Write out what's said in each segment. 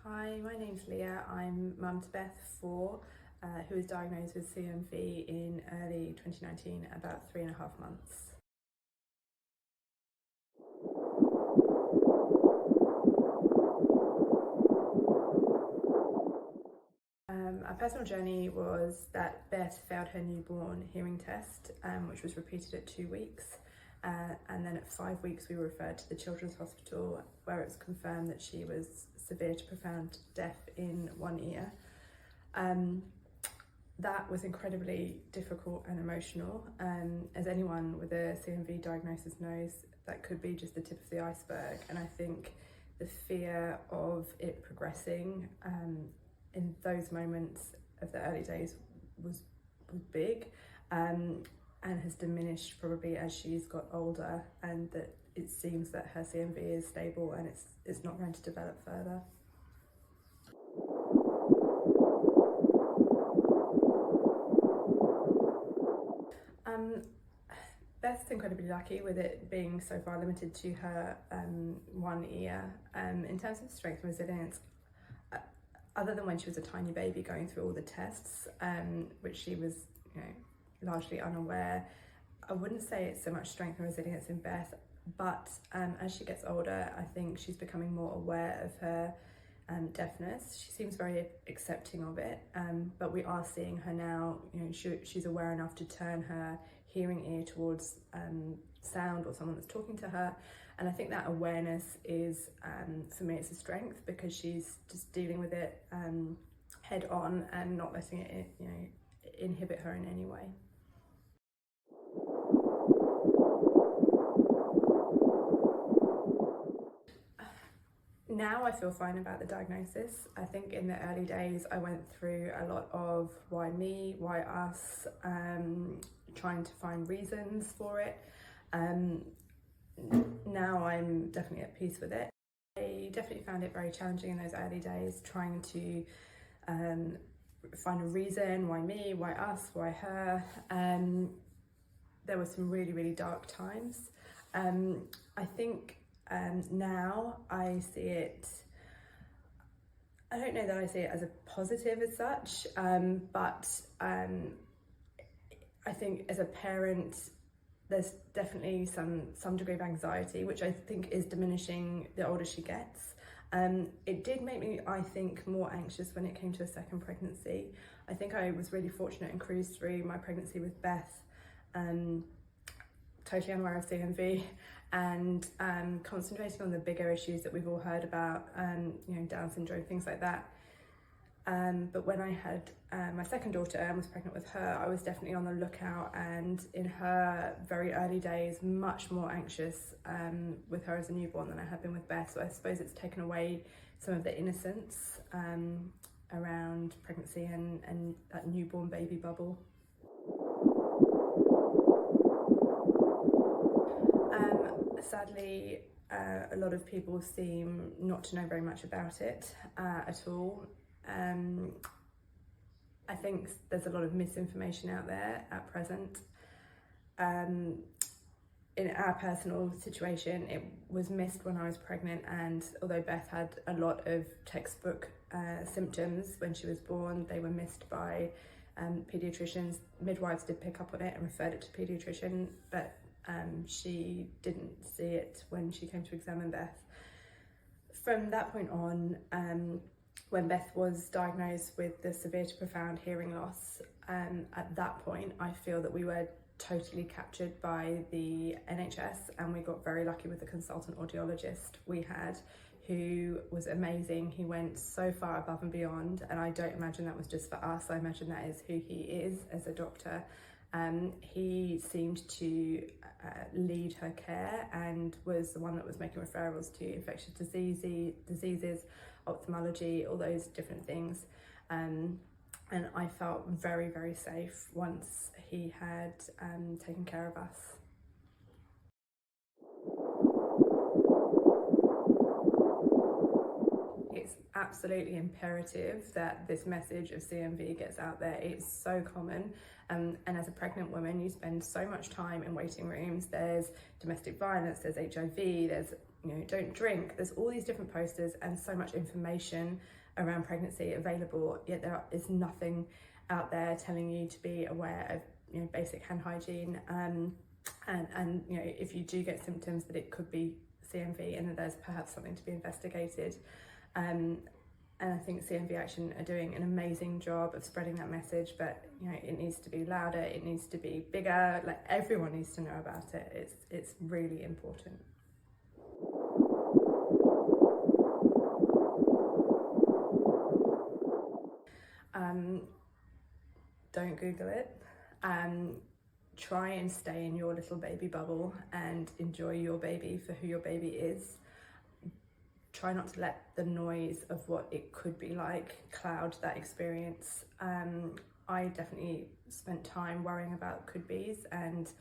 Hi, my name's Leah. I'm mum to Beth, 4, who was diagnosed with CMV in early 2019, about 3.5 months. Our personal journey was that Beth failed her newborn hearing test, which was repeated at 2 weeks. And then at 5 weeks, we were referred to the Children's Hospital, where it was confirmed that she was severe to profound deaf in one ear. That was incredibly difficult and emotional. As anyone with a CMV diagnosis knows, that could be just the tip of the iceberg. And I think the fear of it progressing in those moments of the early days was big, and has diminished probably as she's got older, and that it seems that her CMV is stable and it's not going to develop further. Beth's incredibly lucky with it being so far limited to her one ear. In terms of strength and resilience, other than when she was a tiny baby going through all the tests, which she was, largely unaware, I wouldn't say it's so much strength and resilience in Beth, but as she gets older, I think she's becoming more aware of her deafness. She seems very accepting of it, but we are seeing her now, she's aware enough to turn her hearing ear towards sound or someone that's talking to her. And I think that awareness is, for me, it's a strength, because she's just dealing with it head on and not letting it, inhibit her in any way. Now I feel fine about the diagnosis. I think in the early days I went through a lot of why me, why us, trying to find reasons for it. Now I'm definitely at peace with it. I definitely found it very challenging in those early days, trying to find a reason, why me, why us, why her. There were some really, really dark times. I think now I see it, I don't know that I see it as a positive as such, but I think as a parent, there's definitely some degree of anxiety, which I think is diminishing the older she gets. It did make me, I think, more anxious when it came to a second pregnancy. I think I was really fortunate and cruised through my pregnancy with Beth, totally unaware of CMV, and concentrating on the bigger issues that we've all heard about, Down syndrome, things like that. But when I had my second daughter and was pregnant with her, I was definitely on the lookout, and in her very early days, much more anxious with her as a newborn than I had been with Beth. So I suppose it's taken away some of the innocence around pregnancy and that newborn baby bubble. Sadly, a lot of people seem not to know very much about it at all. I think there's a lot of misinformation out there at present. In our personal situation, it was missed when I was pregnant, and although Beth had a lot of textbook symptoms when she was born, they were missed by paediatricians. Midwives did pick up on it and referred it to paediatrician, but she didn't see it when she came to examine Beth. From that point on, when Beth was diagnosed with the severe to profound hearing loss, at that point I feel that we were totally captured by the NHS, and we got very lucky with the consultant audiologist we had, who was amazing. He went so far above and beyond, and I don't imagine that was just for us. I imagine that is who he is as a doctor. He seemed to lead her care and was the one that was making referrals to infectious diseases, ophthalmology, all those different things. And I felt very, very safe once he had taken care of us. It's absolutely imperative that this message of CMV gets out there. It's so common, and as a pregnant woman, you spend so much time in waiting rooms. There's domestic violence, there's HIV, there's don't drink. There's all these different posters and so much information around pregnancy available, yet there is nothing out there telling you to be aware of basic hand hygiene, and if you do get symptoms, that it could be CMV and that there's perhaps something to be investigated. And I think CMV Action are doing an amazing job of spreading that message, but it needs to be louder, it needs to be bigger, like everyone needs to know about it. It's really important. Don't Google it. Try and stay in your little baby bubble and enjoy your baby for who your baby is. Try not to let the noise of what it could be like cloud that experience. I definitely spent time worrying about could be's and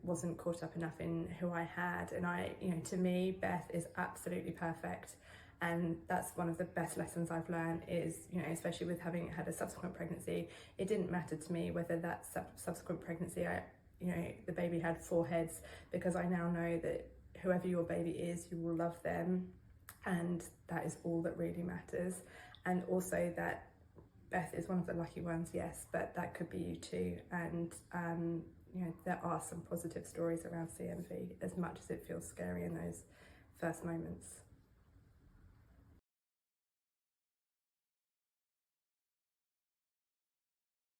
wasn't caught up enough in who I had. And to me, Beth is absolutely perfect. And that's one of the best lessons I've learned is, especially with having had a subsequent pregnancy, it didn't matter to me whether that subsequent pregnancy, the baby had 4 heads, because I now know that whoever your baby is, you will love them. And that is all that really matters. And also that Beth is one of the lucky ones, yes, but that could be you too. And there are some positive stories around CMV, as much as it feels scary in those first moments.